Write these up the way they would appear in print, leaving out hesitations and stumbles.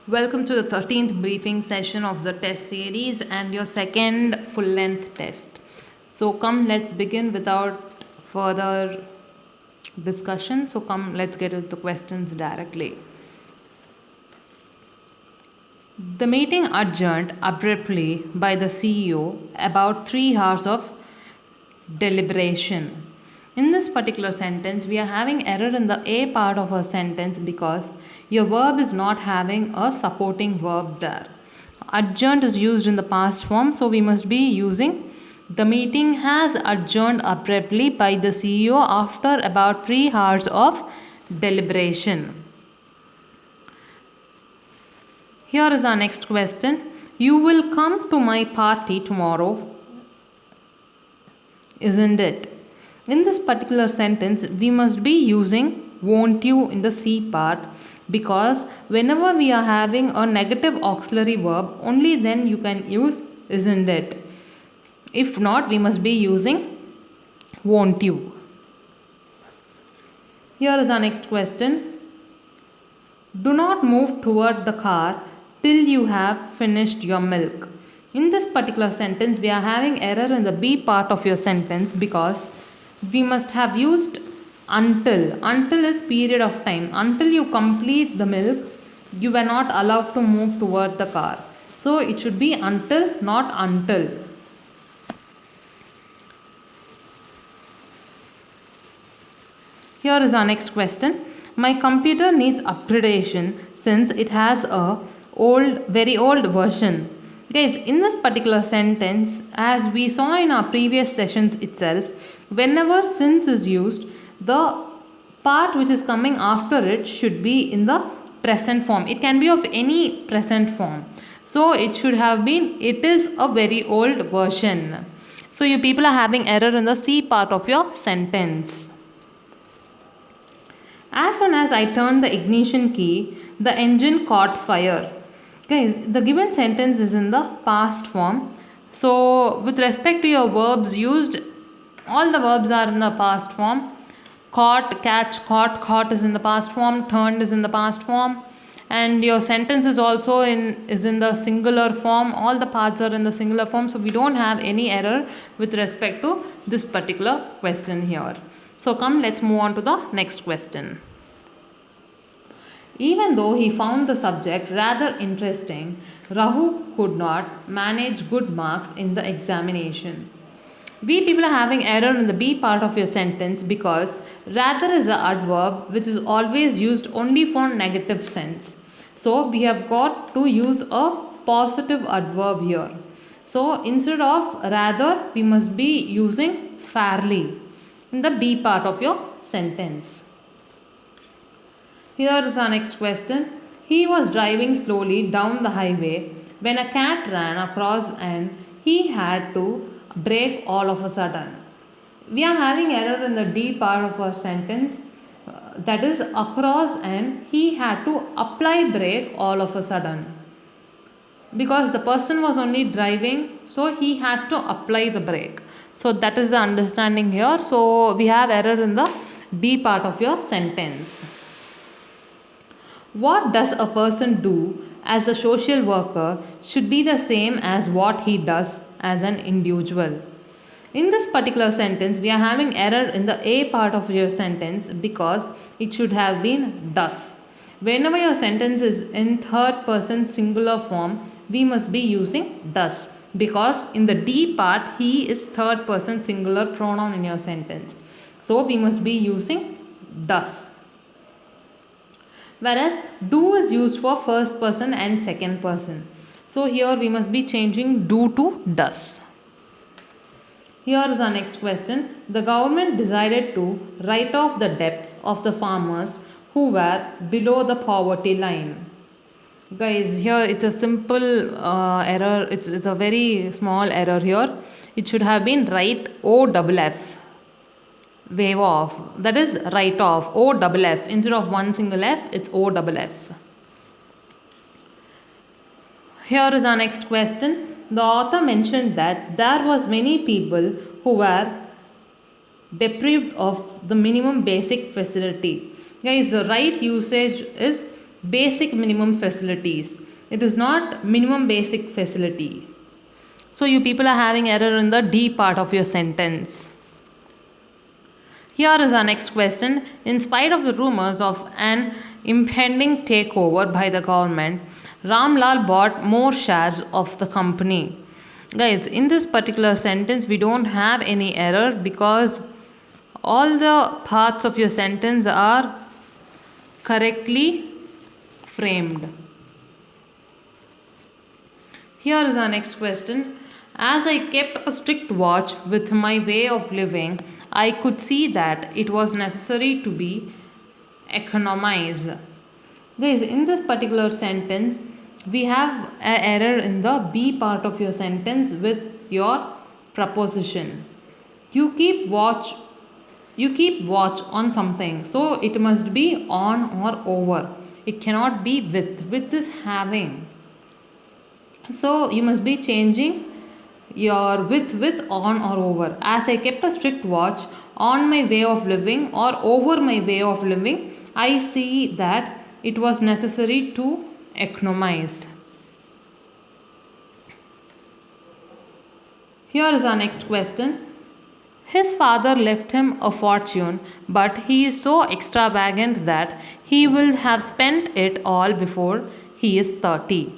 Welcome to the 13th briefing session of the test series and your second full length test. So, come, let's begin without further discussion. So, come, let's get into the questions directly. The meeting adjourned abruptly by the CEO about 3 hours of deliberation. In this particular sentence, we are having error in the A part of a sentence because your verb is not having a supporting verb there. Adjourned is used in the past form, so we must be using the meeting has adjourned abruptly by the CEO after about 3 hours of deliberation. Here is our next question. You will come to my party tomorrow, isn't it? In this particular sentence, we must be using won't you in the C part because whenever we are having a negative auxiliary verb, only then you can use isn't it. If not, we must be using won't you. Here is our next question. Do not move toward the car till you have finished your milk. In this particular sentence, we are having error in the B part of your sentence because we must have used until. Until is period of time. Until you complete the milk, you were not allowed to move toward the car. So it should be until, not until. Here is our next question. My computer needs upgradation since it has a very old version. Guys, in this particular sentence, as we saw in our previous sessions itself, whenever since is used, the part which is coming after it should be in the present form. It can be of any present form. So it should have been, it is a very old version. So you people are having error in the C part of your sentence. As soon as I turned the ignition key, the engine caught fire. Guys, the given sentence is in the past form. So, with respect to your verbs used, all the verbs are in the past form. Caught, catch, caught is in the past form. Turned is in the past form. And your sentence is also in the singular form. All the parts are in the singular form. So, we don't have any error with respect to this particular question here. So come, let's move on to the next question. Even though he found the subject rather interesting, Rahu could not manage good marks in the examination. We people are having error in the B part of your sentence because rather is an adverb which is always used only for negative sense. So we have got to use a positive adverb here. So instead of rather, we must be using fairly in the B part of your sentence. Here is our next question. He was driving slowly down the highway when a cat ran across and he had to brake all of a sudden. We are having error in the D part of our sentence, that is across and he had to apply brake all of a sudden. Because the person was only driving, so he has to apply the brake. So that is the understanding here. So we have error in the D part of your sentence. What does a person do as a social worker should be the same as what he does as an individual. In this particular sentence, we are having error in the A part of your sentence because it should have been does. Whenever your sentence is in third person singular form, we must be using does because in the D part, he is third person singular pronoun in your sentence. So we must be using does. Whereas do is used for first person and second person. So here we must be changing do to does. Here is our next question. The government decided to write off the debts of the farmers who were below the poverty line. Guys, here it's a simple error. It's a very small error here. It should have been write OFF. Wave off. That is write off. OFF. Instead of one single F, it's OFF. Here is our next question. The author mentioned that there was many people who were deprived of the minimum basic facility. Guys, the right usage is basic minimum facilities. It is not minimum basic facility. So you people are having error in the D part of your sentence. Here is our next question. In spite of the rumors of an impending takeover by the government, Ramlal bought more shares of the company. Guys, in this particular sentence, we don't have any error because all the parts of your sentence are correctly framed. Here is our next question. As I kept a strict watch with my way of living, I could see that it was necessary to be economized. Guys, in this particular sentence, we have an error in the B part of your sentence with your preposition. You keep watch on something, so it must be on or over. It cannot be with is having, so you must be changing your with on or over. As I kept a strict watch on my way of living or over my way of living, I see that it was necessary to economize. Here is our next question. His father left him a fortune, but he is so extravagant that he will have spent it all before he is 30.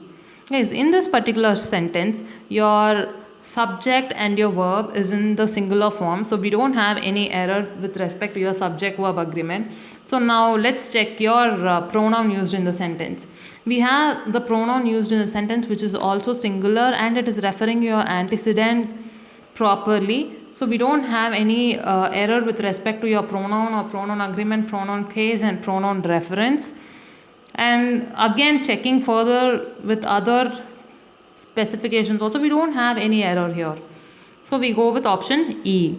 Guys, in this particular sentence, your subject and your verb is in the singular form, so we don't have any error with respect to your subject verb agreement. So now let's check your pronoun used in the sentence. We have the pronoun used in the sentence which is also singular and it is referring your antecedent properly. So we don't have any error with respect to your pronoun or pronoun agreement, pronoun case and pronoun reference. And again, checking further with other specifications also, we don't have any error here. So we go with option E.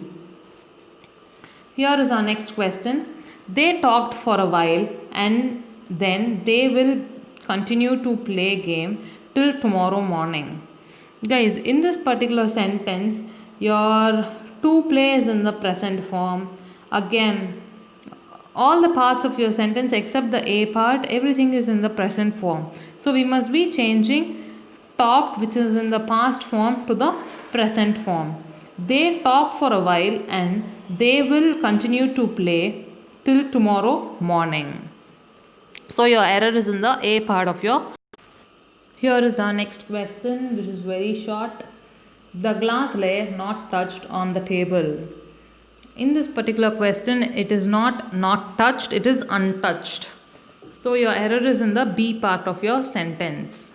Here is our next question. They talked for a while and then they will continue to play game till tomorrow morning. Guys, in this particular sentence, your to play is in the present form. Again, all the parts of your sentence except the A part, everything is in the present form. So we must be changing talked, which is in the past form, to the present form. They talk for a while and they will continue to play till tomorrow morning. So your error is in the A part of your. Here is our next question, which is very short. The glass lay not touched on the table. In this particular question, it is not touched, it is untouched. So your error is in the B part of your sentence.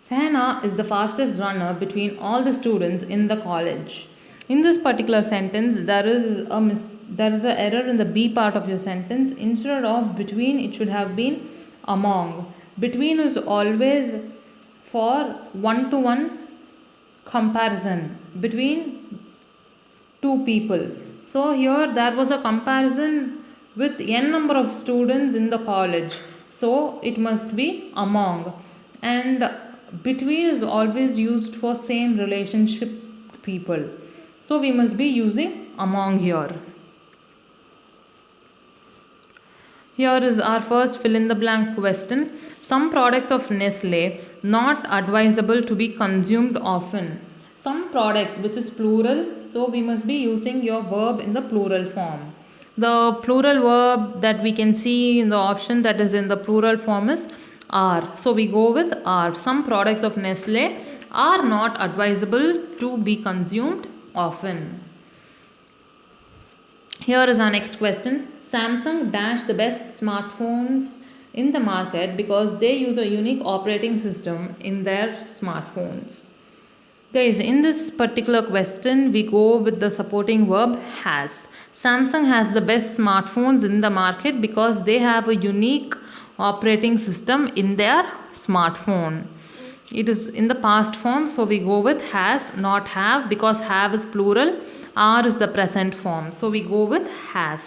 Sahana is the fastest runner between all the students in the college. In this particular sentence, there is an error in the B part of your sentence. Instead of between, it should have been among. Between is always for one-to-one comparison between two people. So here there was a comparison with n number of students in the college. So it must be among. And between is always used for same relationship people. So we must be using among here. Here is our first fill in the blank question. Some products of Nestle not advisable to be consumed often. Some products, which is plural, so we must be using your verb in the plural form. The plural verb that we can see in the option that is in the plural form is are. So we go with are. Some products of Nestle are not advisable to be consumed often. Here is our next question. Samsung dashed the best smartphones in the market because they use a unique operating system in their smartphones. Guys, in this particular question, we go with the supporting verb has. Samsung has the best smartphones in the market because they have a unique operating system in their smartphone. It is in the past form, so we go with has, not have, because have is plural, are is the present form. So we go with has.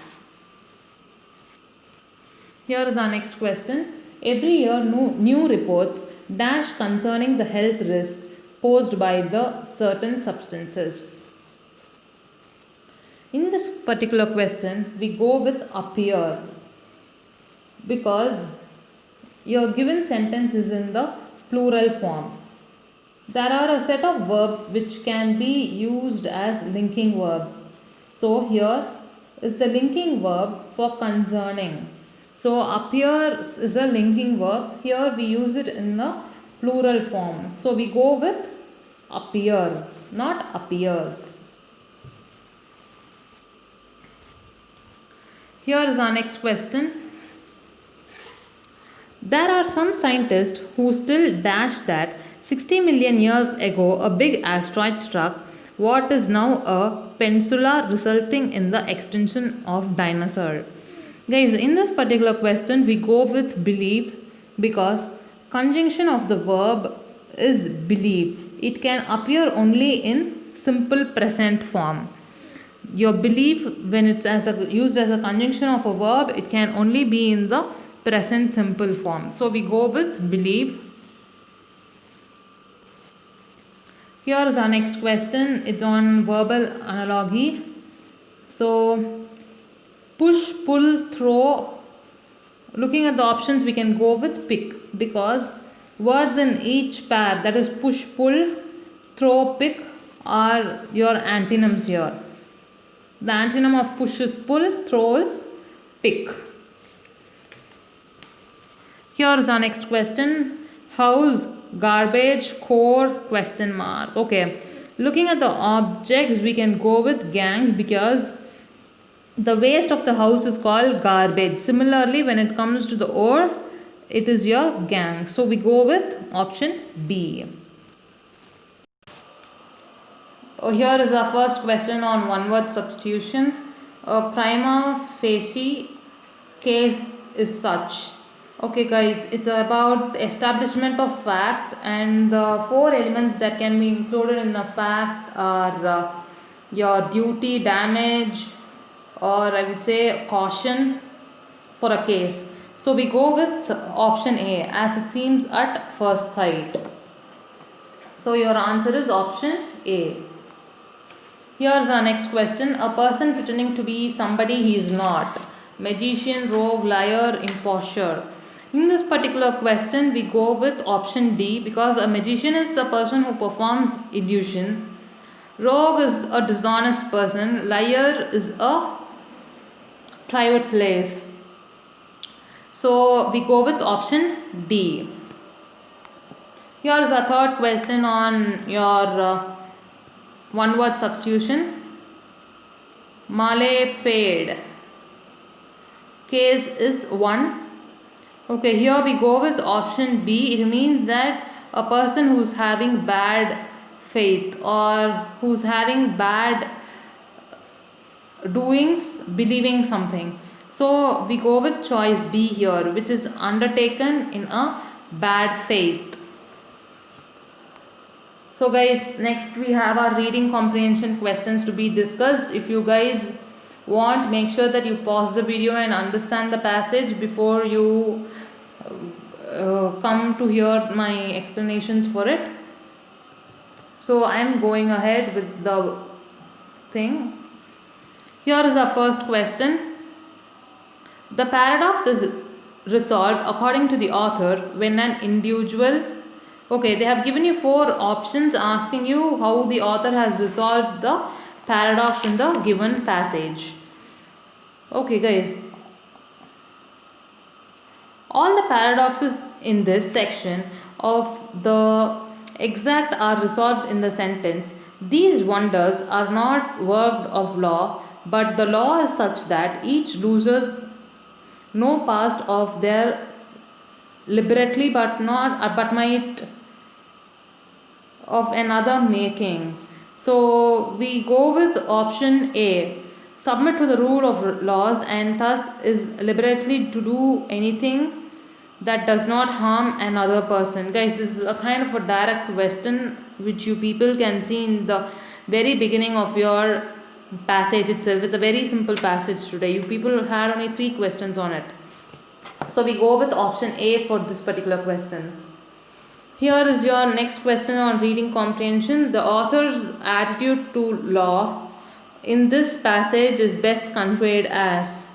Here is our next question. Every year new reports dash concerning the health risks posed by the certain substances. In this particular question, we go with appear. because your given sentence is in the plural form. There are a set of verbs which can be used as linking verbs. So here is the linking verb for concerning. So appear is a linking verb. Here we use it in the plural form. So we go with appear, not appears. Here is our next question. There are some scientists who still dash that 60 million years ago a big asteroid struck what is now a peninsula, resulting in the extinction of dinosaur. Guys, in this particular question we go with believe because conjunction of the verb is believe. It can appear only in simple present form. Your belief, when it's used as a conjunction of a verb, it can only be in the present simple form. So we go with believe. Here is our next question. It's on verbal analogy. So push, pull, throw. Looking at the options, we can go with pick because words in each pair, that is push, pull, throw, pick, are your antonyms here. The antonym of push is pull, throw is pick. Here is our next question. House, garbage, core, question mark. Okay. Looking at the objects, we can go with gang because the waste of the house is called garbage. Similarly, when it comes to the ore, it is your gang. So we go with option B. Here is our first question on one word substitution. A prima facie case is such. Okay guys, it's about establishment of fact, and the four elements that can be included in the fact are your duty, damage, or I would say caution for a case. So we go with option A as it seems at first sight. So your answer is option A. Here's our next question. A person pretending to be somebody he is not. Magician, rogue, liar, imposture. In this particular question, we go with option D because a magician is a person who performs illusion. Rogue is a dishonest person. Liar is a private place. So we go with option D. Here is our third question on your one word substitution. Male fade. Case is 1. Okay, here we go with option B. It means that a person who's having bad faith or who's having bad doings believing something. So we go with choice B here, which is undertaken in a bad faith. So guys, next we have our reading comprehension questions to be discussed. If you guys want, make sure that you pause the video and understand the passage before you come to hear my explanations for it. So I am going ahead with the thing. Here is our first question. The paradox is resolved according to the author when an individual. Okay, they have given you 4 options asking you how the author has resolved the paradox in the given passage. Okay guys, all the paradoxes in this section of the exact are resolved in the sentence. These wonders are not worked of law, but the law is such that each loses no past of their liberty but might of another making. So we go with option A. Submit to the rule of laws and thus is liberally to do anything that does not harm another person. Guys, this is a kind of a direct question which you people can see in the very beginning of your passage itself. It's a very simple passage today. You people had only 3 questions on it. So we go with option A for this particular question. Here is your next question on reading comprehension. The author's attitude to law in this passage is best conveyed as.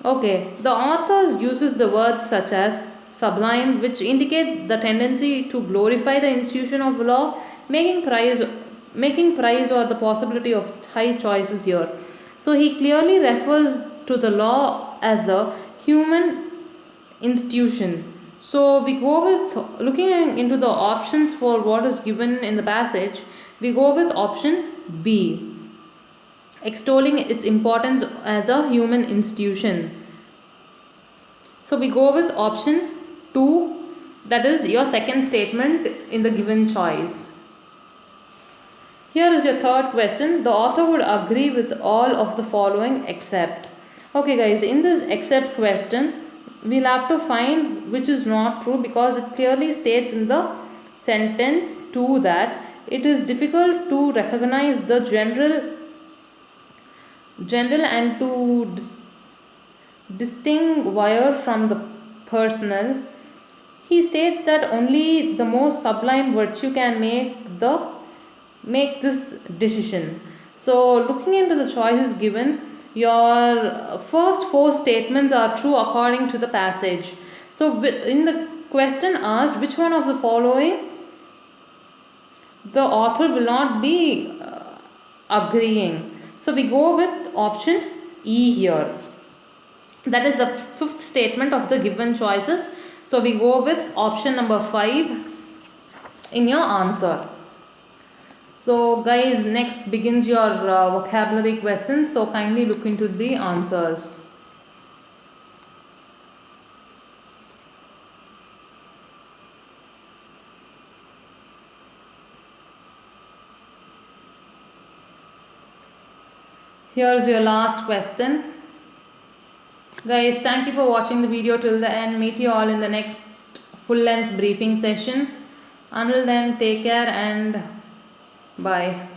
Okay, the author uses the words such as sublime, which indicates the tendency to glorify the institution of law, making prize or the possibility of high choices here. So he clearly refers to the law as a human institution. So we go with looking into the options for what is given in the passage, we go with option B, extolling its importance as a human institution. So we go with option 2, that is your second statement in the given choice. Here is your third question. The author would agree with all of the following except. Okay guys, in this except question, we'll have to find which is not true, because it clearly states in the sentence 2 that it is difficult to recognize the general and to distinguish from the personal. He states that only the most sublime virtue can make this decision. So looking into the choices given, your first four statements are true according to the passage. So in the question asked, which one of the following the author will not be agreeing? So we go with option E here. That is the fifth statement of the given choices. So we go with option number 5 in your answer. So guys, next begins your vocabulary questions. So kindly look into the answers. Here is your last question. Guys, thank you for watching the video till the end. Meet you all in the next full length briefing session. Until then, take care and bye.